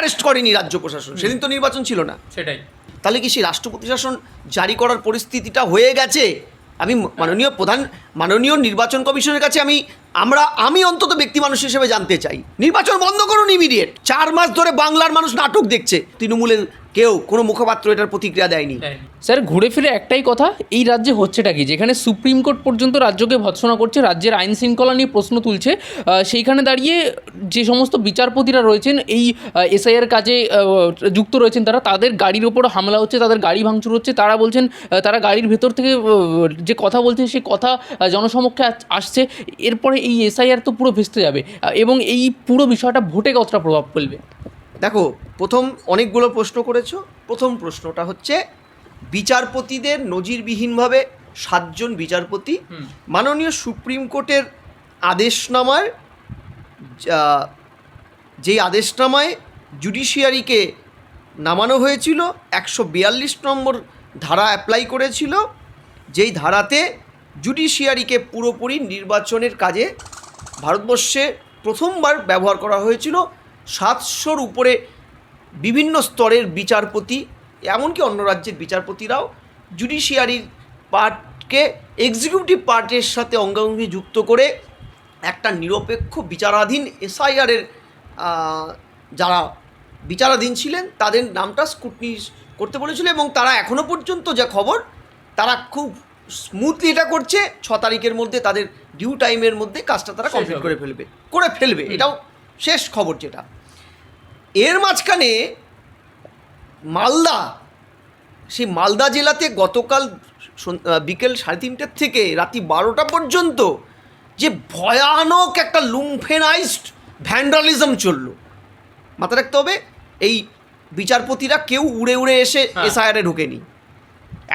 Arrest করেনি রাজ্য প্রশাসন, সেদিন তো নির্বাচন ছিল না। সেটাই। তাহলে কি সেই রাষ্ট্রপতি শাসন জারি করার পরিস্থিতিটা হয়ে গেছে? আমি মাননীয় নির্বাচন কমিশনের কাছে আমি অন্তত ব্যক্তি মানুষ হিসেবে জানতে চাই, নির্বাচন বন্ধ করুন ইমিডিয়েট। 4 মাস ধরে বাংলার মানুষ নাটক দেখছে, তৃণমূলের কেউ কোনো মুখপাত্র এটার প্রতিক্রিয়া দেয়নি। স্যার ঘুরে ফিরে একটাই কথা, এই রাজ্যে হচ্ছেটা কি, যেখানে সুপ্রিম কোর্ট পর্যন্ত রাজ্যকে ভৎসনা করছে, রাজ্যের আইন শৃঙ্খলা নিয়ে প্রশ্ন তুলছে, সেইখানে দাঁড়িয়ে যে সমস্ত বিচারপতিরা রয়েছেন এই এসআইআর কাজে যুক্ত রয়েছেন, তাদের গাড়ির ওপর হামলা হচ্ছে, তাদের গাড়ি ভাঙচুর হচ্ছে। তারা বলছেন তারা গাড়ির ভেতর থেকে যে কথা বলছেন সেই কথা জনসমক্ষে আসছে। এরপরে এই এসআইআর তো পুরো ভেস্তে যাবে, এবং এই পুরো বিষয়টা ভোটে কতটা প্রভাব ফেলবে? দেখো, প্রথম অনেকগুলো প্রশ্ন করেছো। প্রথম প্রশ্নটা হচ্ছে বিচারপতিদের নজিরবিহীনভাবে 7 জন বিচারপতি মাননীয় সুপ্রিম কোর্টের আদেশনামার, যেই আদেশনামায় জুডিশিয়ারিকে নামানো হয়েছিল 142 নম্বর ধারা অ্যাপ্লাই করেছিল, যেই ধারাতে জুডিশিয়ারিকে পুরোপুরি নির্বাচনের কাজে ভারতবর্ষে প্রথমবার ব্যবহার করা হয়েছিল। 700-র উপরে বিভিন্ন স্তরের বিচারপতি, এমনকি অন্য রাজ্যের বিচারপতিরাও জুডিশিয়ারির পার্টকে এক্সিকিউটিভ পার্টের সাথে অঙ্গাঙ্গি যুক্ত করে একটা নিরপেক্ষ বিচারাধীন এসআইআরের যারা বিচারাধীন ছিলেন তাদের নামটা স্ক্রুটনি করতে বলেছিল, এবং তারা এখনও পর্যন্ত যা খবর তারা খুব স্মুথলি এটা করছে। 6 তারিখের মধ্যে তাদের ডিউ টাইমের মধ্যে কাজটা তারা কমপ্লিট করে ফেলবে, এটাও শেষ খবর যেটা। এর মাঝখানে সেই মালদা জেলাতে গতকাল বিকেল 3:30 থেকে রাতি 12টা পর্যন্ত যে ভয়ানক একটা লুম্ফেনাইজড ভ্যান্ডালিজম চলল। মাথা রাখতে হবে, এই বিচারপতিরা কেউ উড়ে উড়ে এসে এসআইআরে ঢোকেনি।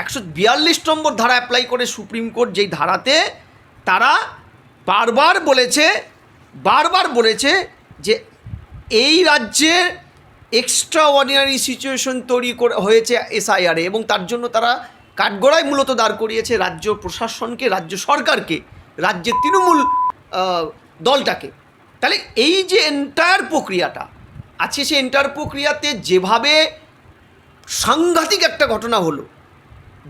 142 নম্বর ধারা অ্যাপ্লাই করে সুপ্রিম কোর্ট, যেই ধারাতে তারা বারবার বলেছে যে এই রাজ্যে এক্সট্রা অর্ডিনারি সিচুয়েশন তৈরি হয়েছে এসআইআরে, এবং তার জন্য তারা কাঠগড়ায় মূলত দাঁড় করিয়েছে রাজ্য প্রশাসনকে, রাজ্য সরকারকে, রাজ্যের তৃণমূল দলটাকে। তাহলে এই যে এন্টায়ার প্রক্রিয়াটা আছে, সেই এন্টায়ার প্রক্রিয়াতে যেভাবে সাংঘাতিক একটা ঘটনা হলো,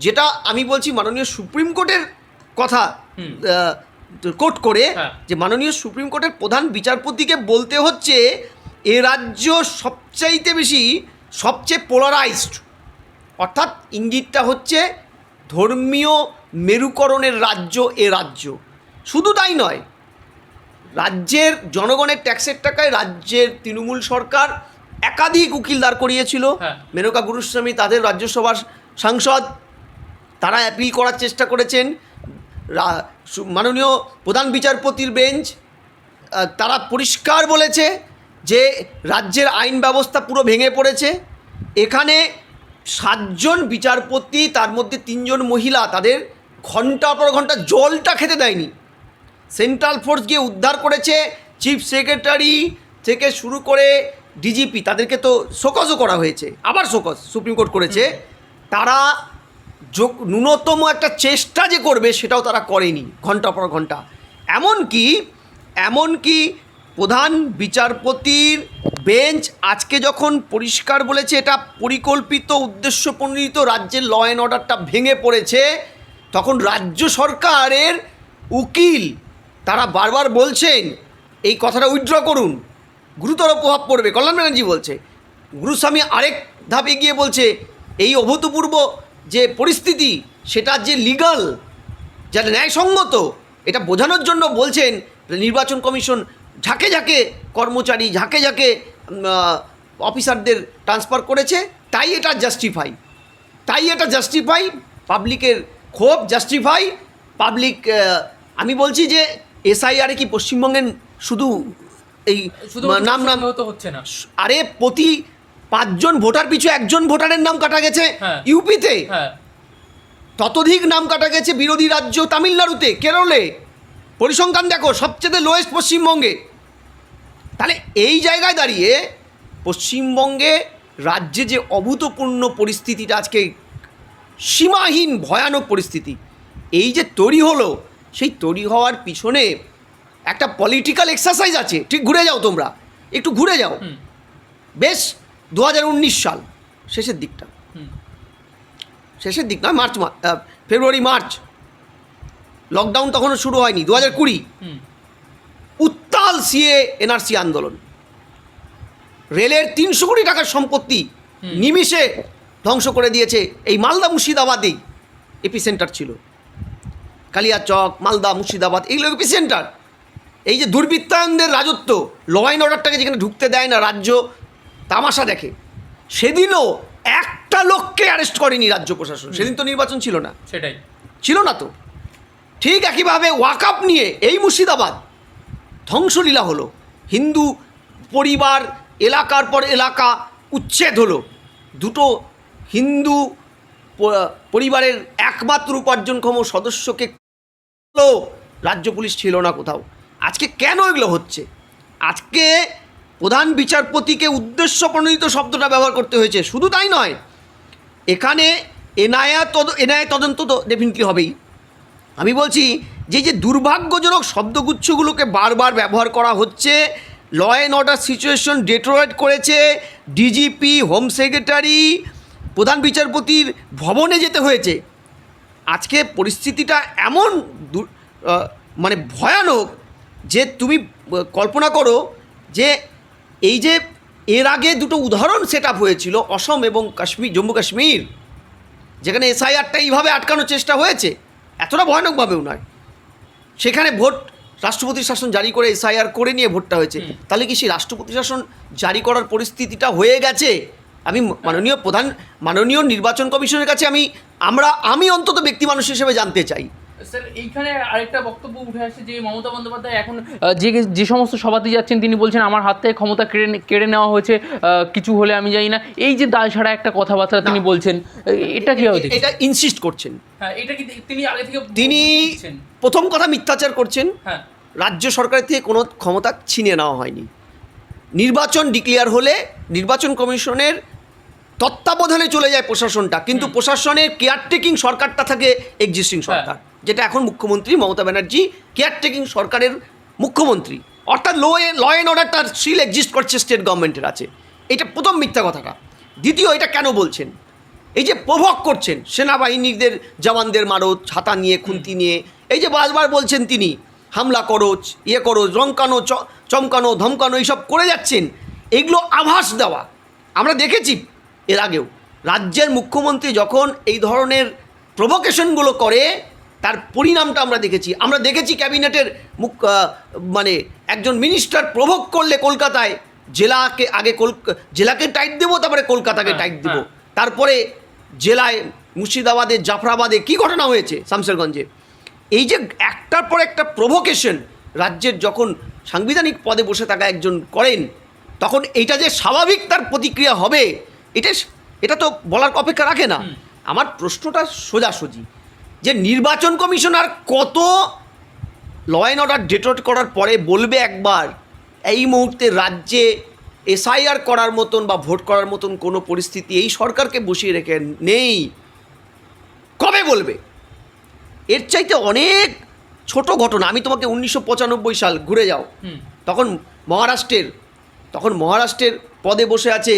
যেটা আমি বলছি মাননীয় সুপ্রিম কোর্টের কথা কোট করে, যে মাননীয় সুপ্রিম কোর্টের প্রধান বিচারপতিকে বলতে হচ্ছে এ রাজ্য সবচেয়ে পোলারাইজড, অর্থাৎ ইঙ্গিতটা হচ্ছে ধর্মীয় মেরুকরণের রাজ্য এ রাজ্য। শুধু তাই নয়, রাজ্যের জনগণের ট্যাক্সের টাকায় রাজ্যের তৃণমূল সরকার একাধিক উকিল দাঁড় করিয়েছিল। মেনকা গুরুস্বামী তাদের রাজ্যসভার সাংসদ, তারা অ্যাপিল করার চেষ্টা করেছেন। মাননীয় প্রধান বিচারপতির বেঞ্চ তারা পরিষ্কার বলেছে যে রাজ্যের আইন ব্যবস্থা পুরো ভেঙে পড়েছে। এখানে 7 জন বিচারপতি, তার মধ্যে 3 জন মহিলা, তাদের ঘন্টার পর ঘন্টা জলটা খেতে দেয়নি। সেন্ট্রাল ফোর্স গিয়ে উদ্ধার করেছে, চিফ সেক্রেটারি থেকে শুরু করে ডিজিপি, তাদেরকে তো শোকজও করা হয়েছে, আবার শোকজ সুপ্রিম কোর্ট করেছে। তারা ন্যূনতম একটা চেষ্টা যে করবে সেটাও তারা করেনি, ঘন্টা পর ঘন্টা। এমনকি প্রধান বিচারপতির বেঞ্চ আজকে যখন পরিষ্কার বলেছে এটা পরিকল্পিত উদ্দেশ্যপ্রণোদিত রাজ্যের ল অ্যান্ড অর্ডারটা ভেঙে পড়েছে, তখন রাজ্য সরকারের উকিল তারা বারবার বলছেন এই কথাটা উইথড্র করুন, গুরুতর প্রভাব পড়বে। কল্যাণ ব্যানার্জি বলছে, গুরুস্বামী আরেক ধাপ এগিয়ে বলছে এই অভূতপূর্ব যে পরিস্থিতি সেটা যে লিগাল, যেটা ন্যায়সঙ্গত, এটা বোঝানোর জন্য বলছেন নির্বাচন কমিশন ঝাঁকে ঝাঁকে কর্মচারী, ঝাঁকে ঝাঁকে অফিসারদের ট্রান্সফার করেছে, তাই এটা জাস্টিফাই, পাবলিকের ক্ষোভ জাস্টিফাই, পাবলিক। আমি বলছি যে এসআইআরে কি পশ্চিমবঙ্গের শুধু এই নাম তো হচ্ছে না, আরে প্রতি 5 জন ভোটার পিছু 1 জন ভোটারের নাম কাটা গেছে ইউপিতে, ততোধিক নাম কাটা গেছে বিরোধী রাজ্য তামিলনাড়ুতে, কেরলে। পরিসংখ্যান দেখো, সবচেয়ে লোয়েস্ট পশ্চিমবঙ্গে। তাহলে এই জায়গায় দাঁড়িয়ে পশ্চিমবঙ্গে রাজ্যে যে অভূতপূর্ণ পরিস্থিতিটা, আজকে সীমাহীন ভয়ানক পরিস্থিতি এই যে তৈরি হলো, সেই তৈরি হওয়ার পিছনে একটা পলিটিক্যাল এক্সারসাইজ আছে। ঠিক ঘুরে যাও, তোমরা একটু ঘুরে যাও, বেশ 2019 সাল শেষের দিকটা, শেষের দিক নয়, ফেব্রুয়ারি মার্চ, লকডাউন তখনও শুরু হয়নি, 2020 উত্তাল সিএ এনআরসি আন্দোলন, রেলের 300 কোটি টাকার সম্পত্তি নিমিষে ধ্বংস করে দিয়েছে। এই মালদা মুর্শিদাবাদেই এপিসেন্টার ছিল, কালিয়াচক, মালদা, মুর্শিদাবাদ, এইগুলো এপিসেন্টার। এই যে দুর্বৃত্তায়নদের রাজত্ব, ল অ্যান্ড অর্ডারটাকে যেখানে ঢুকতে দেয় না, রাজ্য তামাশা দেখে, সেদিনও একটা লোককে অ্যারেস্ট করেনি রাজ্য প্রশাসন। সেদিন তো নির্বাচন ছিল না, সেটাই ছিল না তো। ঠিক একইভাবে ওয়াকআপ নিয়ে এই মুর্শিদাবাদ ধ্বংসলীলা হলো, হিন্দু পরিবার এলাকার পর এলাকা উচ্ছেদ হলো, দুটো হিন্দু পরিবারের একমাত্র উপার্জনক্ষম সদস্যকে রাজ্য পুলিশ ছিল না কোথাও। আজকে কেন এগুলো হচ্ছে? আজকে প্রধান বিচারপতিকে উদ্দেশ্য প্রণোদিত শব্দটা ব্যবহার করতে হয়েছে। শুধু তাই নয়, এখানে এনআইএ তদন্ত তো ডেফিনেটলি হবেই। আমি বলছি যে দুর্ভাগ্যজনক শব্দগুচ্ছগুলোকে বারবার ব্যবহার করা হচ্ছে। ল অ্যান্ড অর্ডার সিচুয়েশন ডেটোরেট করেছে, ডিজিপি, হোম সেক্রেটারি, প্রধান বিচারপতির ভবনে যেতে হয়েছে। আজকে পরিস্থিতিটা এমন মানে ভয়ানক যে তুমি কল্পনা করো যে এই যে এর আগে দুটো উদাহরণ সেট আপ হয়েছিল, অসম এবং জম্মু কাশ্মীর, যেখানে এসআইআরটা এইভাবে আটকানোর চেষ্টা হয়েছে, এতটা ভয়ানকভাবেও নয়। সেখানে ভোট রাষ্ট্রপতির শাসন জারি করে এসআইআর করে নিয়ে ভোটটা হয়েছে। তাহলে কি সেই রাষ্ট্রপতি শাসন জারি করার পরিস্থিতিটা হয়ে গেছে? আমি মাননীয় নির্বাচন কমিশনের কাছে আমি অন্তত ব্যক্তি মানুষ হিসেবে জানতে চাই। স্যার, এইখানে আরেকটা বক্তব্য উঠে আসে যে মমতা বন্দ্যোপাধ্যায় এখন যে সমস্ত সভাতে যাচ্ছেন তিনি বলছেন আমার হাত থেকে ক্ষমতা কেড়ে নেওয়া হয়েছে, কিছু হলে আমি জানি না। এই যে দায় ছাড়া একটা কথাবার্তা তিনি বলছেন, এটা কি হবে? এটা ইনসিস্ট করছেন। হ্যাঁ, এটা কি তিনি আগে থেকে প্রথম কথা মিথ্যাচার করছেন। হ্যাঁ, রাজ্য সরকারের থেকে কোনো ক্ষমতা ছিনিয়ে নেওয়া হয়নি। নির্বাচন ডিক্লেয়ার হলে নির্বাচন কমিশনের তত্ত্বাবধানে চলে যায় প্রশাসনটা, কিন্তু প্রশাসনের কেয়ারটেকিং সরকারটা থাকে এক্সিস্টিং সরকার, যেটা এখন মুখ্যমন্ত্রী মমতা ব্যানার্জি কেয়ারটেকিং সরকারের মুখ্যমন্ত্রী, অর্থাৎ ল অ্যান্ড অর্ডারটা স্টিল এক্সিস্ট করছে, স্টেট গভর্নমেন্টের আছে। এটা প্রথম মিথ্যা কথাটা। দ্বিতীয়, এটা কেন বলছেন? এই যে প্রভোগ করছেন সেনাবাহিনীদের জওয়ানদের মারো, ছাতা নিয়ে, খুন্তি নিয়ে, এই যে বারবার বলছেন তিনি হামলা করো, ইয়ে করো, রমকানো, চমকানো, ধমকানো, এইসব করে যাচ্ছেন, এগুলো আভাস দেওয়া। আমরা দেখেছি এর আগেও রাজ্যের মুখ্যমন্ত্রী যখন এই ধরনের প্রভোকেশনগুলো করে তার পরিণামটা আমরা দেখেছি ক্যাবিনেটের একজন মিনিস্টার প্রভোগ করলে কলকাতায় জেলাকে টাইট দেবো, তারপরে কলকাতাকে টাইট দেবো, তারপরে জেলায় মুর্শিদাবাদে, জাফরাবাদে কী ঘটনা হয়েছে, শামশেরগঞ্জে। এই যে একটার পর একটা প্রভোকেশন রাজ্যের যখন সাংবিধানিক পদে বসে থাকা একজন করেন, তখন এইটা যে স্বাভাবিক তার প্রতিক্রিয়া হবে, এটা তো বলার অপেক্ষা রাখে না। আমার প্রশ্নটা সোজাসুজি যে নির্বাচন কমিশন আর কত ল অ্যান্ড অর্ডার ডেটোরেট করার পরে বলবে একবার এই মুহূর্তে রাজ্যে এসআইআর করার মতন বা ভোট করার মতন কোনো পরিস্থিতি এই সরকারকে বসিয়ে রেখে নেই? কবে বলবে? এর চাইতে অনেক ছোট ঘটনা। আমি তোমাকে 1995 সাল ঘুরে যাও, তখন মহারাষ্ট্রের পদে বসে আছে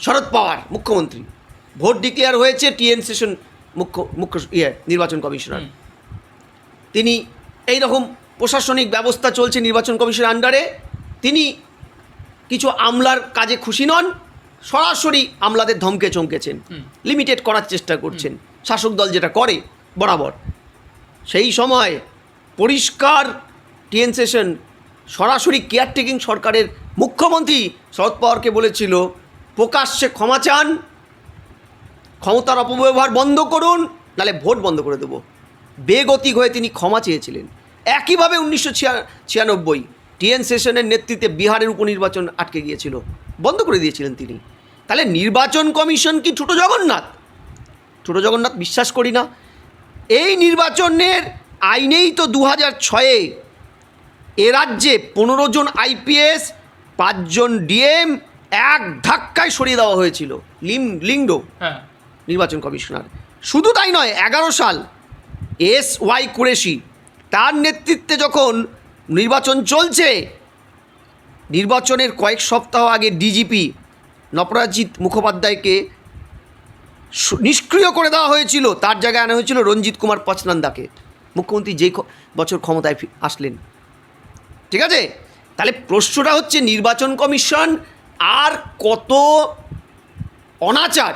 শরদ পাওয়ার মুখ্যমন্ত্রী, ভোট ডিক্লেয়ার হয়েছে, টিএন সেশন নির্বাচন কমিশনার, তিনি এই রকম প্রশাসনিক ব্যবস্থা চলছে নির্বাচন কমিশনের আন্ডারে, তিনি কিছু আমলার কাজে খুশি নন, সরাসরি আমলাদের ধমকে চমকেছেন, লিমিটেড করার চেষ্টা করছেন, শাসক দল যেটা করে বরাবর। সেই সময় পরিষ্কার টিএন সেশন সরাসরি কেয়ারটেকিং সরকারের মুখ্যমন্ত্রী শরদ পাওয়ারকে বলেছিল প্রকাশ্যে ক্ষমা চান, ক্ষমতার অপব্যবহার বন্ধ করুন, নাহলে ভোট বন্ধ করে দেবো। বেগতিক হয়ে তিনি ক্ষমা চেয়েছিলেন। একইভাবে 1996 টিএন সেশনের নেতৃত্বে বিহারের উপনির্বাচন আটকে গিয়েছিল, বন্ধ করে দিয়েছিলেন তিনি। তাহলে নির্বাচন কমিশন কি ছোটো জগন্নাথ? বিশ্বাস করি না। এই নির্বাচনের আইনেই তো 2006-এ এ রাজ্যে 15 জন আইপিএস, 5 জন ডিএম এক ধাক্কায় সরিয়ে দেওয়া হয়েছিল। লিংডো নির্বাচন কমিশনার। শুধু তাই নয়, 11 সাল SY কুরেশি, তার নেতৃত্বে যখন নির্বাচন চলছে, নির্বাচনের কয়েক সপ্তাহ আগে ডিজিপি নপরাজিৎ মুখোপাধ্যায়কে নিষ্ক্রিয় করে দেওয়া হয়েছিল, তার জায়গায় আনা হয়েছিল রঞ্জিত কুমার পচনন্দাকে, মুখ্যমন্ত্রী যেই বছর ক্ষমতায় আসলেন। ঠিক আছে, তাহলে প্রশ্নটা হচ্ছে নির্বাচন কমিশন আর কত অনাচার,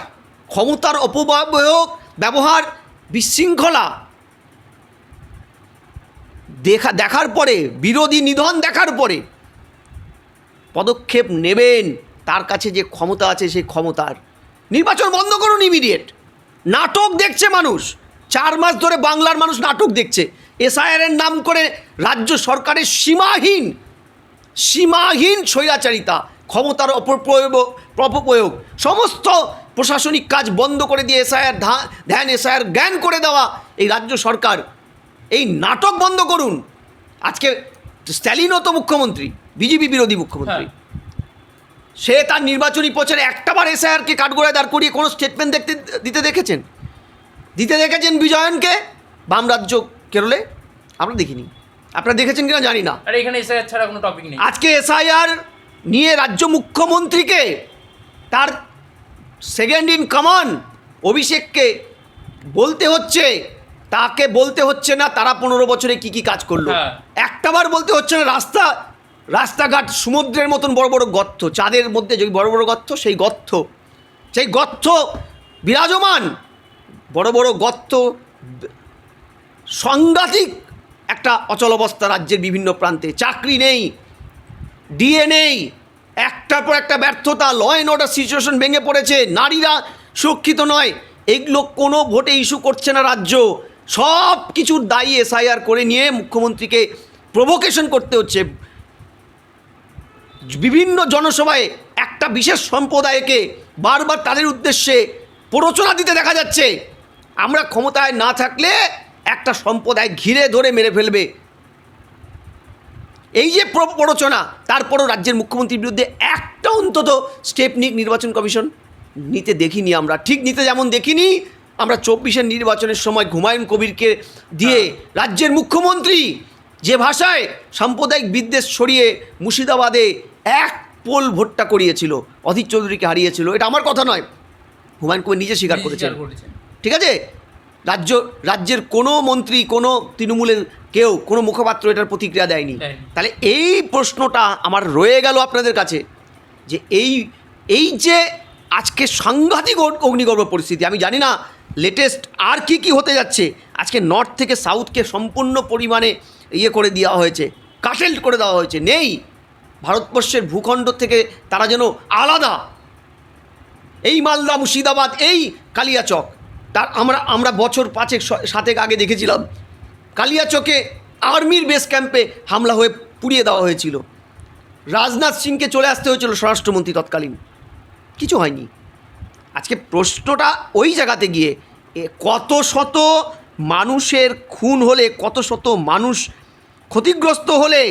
ক্ষমতার অপব্যয়, ব্যবহার, বিশৃঙ্খলা দেখার পরে, বিরোধী নিধন দেখার পরে পদক্ষেপ নেবেন। তার কাছে যে ক্ষমতা আছে সেই ক্ষমতার, নির্বাচন বন্ধ করুন ইমিডিয়েট। নাটক দেখছে মানুষ, 4 মাস ধরে বাংলার মানুষ নাটক দেখছে। এসআইআরের নাম করে রাজ্য সরকারের সীমাহীন স্বৈরাচারিতা, ক্ষমতার অপপ্রয়োগ, সমস্ত প্রশাসনিক কাজ বন্ধ করে দিয়ে এসআইআর এসআইআর জ্ঞান করে দেওয়া এই রাজ্য সরকার, এই নাটক বন্ধ করুন। আজকে স্ট্যালিনও তো মুখ্যমন্ত্রী, বিজেপি বিরোধী মুখ্যমন্ত্রী, সে তার নির্বাচনী প্রচারে একটাবার এসআইআরকে কাঠগড়ায় দাঁড় করিয়ে কোনো স্টেটমেন্ট দিতে দেখেছেন বিজয়নকে? বাম রাজ্য কেরলে আমরা দেখিনি, আপনারা দেখেছেন কিনা জানি না। আর এখানে এসআইআর ছাড়া কোনো টপিক নেই। আজকে এসআইআর নিয়ে রাজ্য মুখ্যমন্ত্রীকে, তার সেকেন্ড ইন কমান্ড অভিষেককে বলতে হচ্ছে, তাকে বলতে হচ্ছে না তারা 15 বছরে কি কাজ করলো। একটাবার বলতে হচ্ছে না রাস্তাঘাট সমুদ্রের মতন বড় বড় গর্ত, চাঁদের মধ্যে যে বড় বড় গর্ত, সেই গর্ত বিরাজমান, বড় বড় গর্ত, সাংঘাতিক একটা অচলাবস্থা রাজ্যের বিভিন্ন প্রান্তে, চাকরি নেই, ডিএ নেই, একটার পর একটা ব্যর্থতা, ল অ্যান্ড অর্ডার সিচুয়েশন ভেঙে পড়েছে, নারীরা সুরক্ষিত নয়, এগুলো কোনো ভোটে ইস্যু করছে না রাজ্য। সব কিছুর দায়ী এসআইআর করে নিয়ে মুখ্যমন্ত্রীকে প্রভোকেশন করতে হচ্ছে। বিভিন্ন জনসভায় একটা বিশেষ সম্প্রদায়কে বারবার তাদের উদ্দেশ্যে প্ররোচনা দিতে দেখা যাচ্ছে, আমরা ক্ষমতায় না থাকলে একটা সম্প্রদায় ঘিরে ধরে মেরে ফেলবে। এই যে প্ররোচনা, তারপরও রাজ্যের মুখ্যমন্ত্রীর বিরুদ্ধে একটা অন্তত স্টেপ নিক নির্বাচন কমিশন, নিতে দেখিনি আমরা। ঠিক নিতে যেমন দেখিনি আমরা 24-এর নির্বাচনের সময় হুমায়ুন কবিরকে দিয়ে রাজ্যের মুখ্যমন্ত্রী যে ভাষায় সাম্প্রদায়িক বিদ্বেষ ছড়িয়ে মুর্শিদাবাদে এক পোল ভোটটা করিয়েছিল, অধীর চৌধুরীকে হারিয়েছিল। এটা আমার কথা নয়, হুমায়ুন কবির নিজে স্বীকার করেছেন। ঠিক আছে, রাজ্যের কোনো মন্ত্রী, কোনো তৃণমূলের কেউ, কোনো মুখপাত্র এটার প্রতিক্রিয়া দেয়নি। তাহলে এই প্রশ্নটা আমার রয়ে গেল আপনাদের কাছে, যে এই যে আজকে সাংঘাতিক অগ্নিগর্ভ পরিস্থিতি, আমি জানি না লেটেস্ট আর কি হতে যাচ্ছে। আজকে নর্থ থেকে সাউথকে সম্পূর্ণ পরিমাণে করে দেওয়া হয়েছে, কাটেল করে দেওয়া হয়েছে, নেই ভারতবর্ষের ভূখণ্ড থেকে তারা যেন আলাদা। এই মালদা, মুর্শিদাবাদ, এই কালিয়াচক, তার আমরা বছর 5-7 আগে দেখেছিলাম কালিয়াচকে আর্মির বেস ক্যাম্পে হামলা হয়ে পুড়িয়ে দেওয়া হয়েছিল। রাজনাথ সিংকে চলে আসতে হয়েছিল স্বরাষ্ট্রমন্ত্রী তৎকালীন, কিছু হয়নি। আজকে প্রশ্নটা ওই জায়গাতে গিয়ে, কত শত মানুষের খুন হলে, কত শত মানুষ ক্ষতিগ্রস্ত হলে,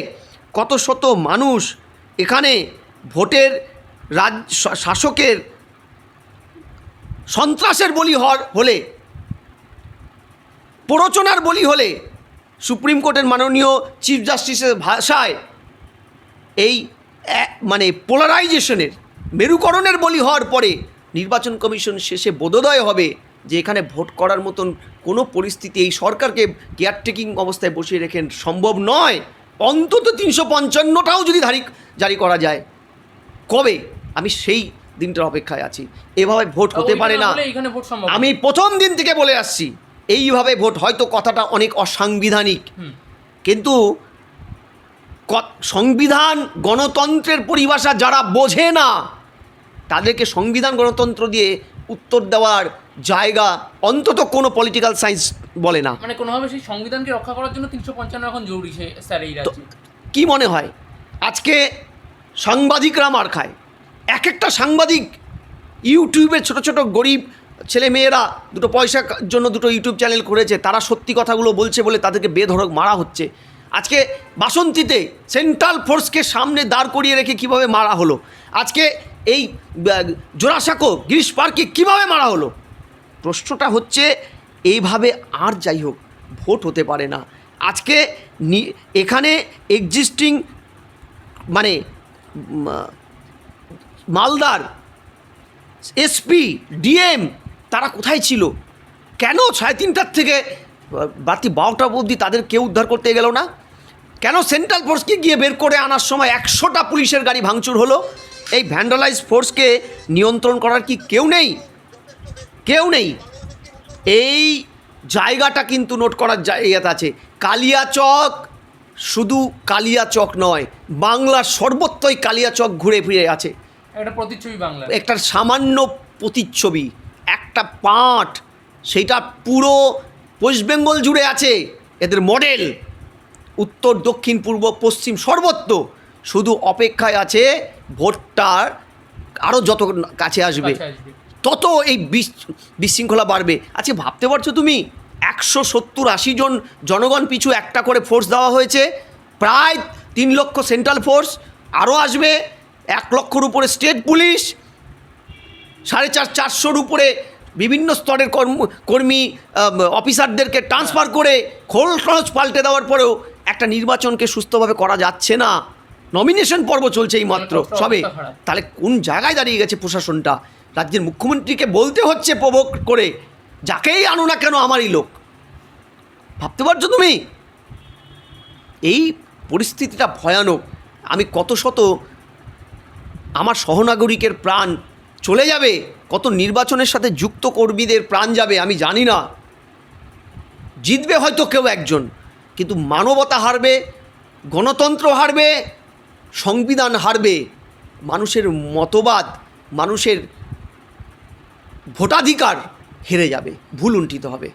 কত শত মানুষ এখানে ভোটের শাসকের সন্ত্রাসের বলি হলে, প্ররোচনার বলি হলে, সুপ্রিম কোর্টের মাননীয় চিফ জাস্টিসের ভাষায় এই মানে পোলারাইজেশনের, মেরুকরণের বলি হওয়ার পরে নির্বাচন কমিশন শেষে বোধোদয় হবে যে এখানে ভোট করার মতন কোনো পরিস্থিতি এই সরকারকে কেয়ারটেকিং অবস্থায় বসিয়ে রেখে সম্ভব নয়। অন্তত 355টাও যদি জারি করা যায়, কবে? আমি সেই দিনটার অপেক্ষায় আছি। এভাবে ভোট হতে পারে না। আমি প্রথম দিন থেকে বলে আসছি, এইভাবে ভোট, হয়তো কথাটা অনেক অসাংবিধানিক, কিন্তু সংবিধান গণতন্ত্রের পরিভাষা যারা বোঝে না তাদেরকে সংবিধান গণতন্ত্র দিয়ে উত্তর দেওয়ার জায়গা অন্তত কোনো পলিটিক্যাল সায়েন্স বলে না। মানে কোনোভাবে সেই সংবিধানকে রক্ষা করার জন্য 355 এখন জরুরি স্যার এই রাজ্যে। কী মনে হয় আজকে সাংবাদিকরা মার খায়? এক একটা সাংবাদিক ইউটিউবে ছোট ছোট গরিব ছেলে মেয়েরা দুটো পয়সার জন্য দুটো ইউটিউব চ্যানেল করেছে, তারা সত্যি কথাগুলো বলছে বলে তাদেরকে বেধড়ক মারা হচ্ছে। আজকে বাসন্তীতে সেন্ট্রাল ফোর্সকে সামনে দাঁড় করিয়ে রেখে কিভাবে মারা হলো, আজকে এই জোড়াসাঁকো গিরিশ পার্কে কীভাবে মারা হলো। প্রশ্নটা হচ্ছে এইভাবে আর যাই হোক ভোট হতে পারে না। আজকে এখানে এক্সিস্টিং মানে মালদার এসপি ডিএম তারা কোথায় ছিল? কেন 3:30টার থেকে রাত্রি 12টা অবধি তাদের কেউ উদ্ধার করতে গেল না? কেন সেন্ট্রাল ফোর্সকে গিয়ে বের করে আনার সময় 100টা পুলিশের গাড়ি ভাঙচুর হলো? এই ভ্যান্ডালাইজ ফোর্সকে নিয়ন্ত্রণ করার কি কেউ নেই? কেউ নেই। এই জায়গাটা কিন্তু নোট করার জায়গাতে আছে। কালিয়াচক শুধু কালিয়াচক নয়, বাংলার সর্বত্রই কালিয়াচক ঘুরে ফিরে আছে। একটা প্রতিচ্ছবি বাংলা, একটা সামান্য প্রতিচ্ছবি, একটা পাঠ, সেইটা পুরো ওয়েস্ট বেঙ্গল জুড়ে আছে এদের মডেল। উত্তর দক্ষিণ পূর্ব পশ্চিম সর্বত্র, শুধু অপেক্ষায় আছে ভোটটার আরও যত কাছে আসবে তত এই বিশৃঙ্খলা বাড়বে। আচ্ছা, ভাবতে পারছো তুমি 170-80 জন জনগণ পিছু একটা করে ফোর্স দেওয়া হয়েছে, প্রায় 3 লক্ষ সেন্ট্রাল ফোর্স, আরও আসবে 1 লক্ষর উপরে স্টেট পুলিশ, 450-400-র উপরে বিভিন্ন স্তরের কর্মী অফিসারদেরকে ট্রান্সফার করে খোলস পাল্টে দেওয়ার পরেও একটা নির্বাচনকে সুস্থভাবে করা যাচ্ছে না। নমিনেশন পর্ব চলছে এই মাত্র সবে। তাহলে কোন জায়গায় দাঁড়িয়ে গেছে প্রশাসনটা? রাজ্যের মুখ্যমন্ত্রীকে বলতে হচ্ছে প্রভোগ করে, যাকেই আনো না কেন আমারই লোক। ভাবতে পারছো তুমি? এই পরিস্থিতিটা ভয়ানক। আমি কত শত আমার সহনাগরিকের প্রাণ চলে যাবে, কত নির্বাচনের সাথে যুক্ত কর্মীদের প্রাণ যাবে আমি জানি না। জিতবে হয়তো কেউ একজন, কিন্তু মানবতা হারবে, গণতন্ত্র হারবে, সংবিধান হারবে, মানুষের মতবাদ, মানুষের ভোটাধিকার হেরে যাবে, ভুল উন্ঠিত হবে।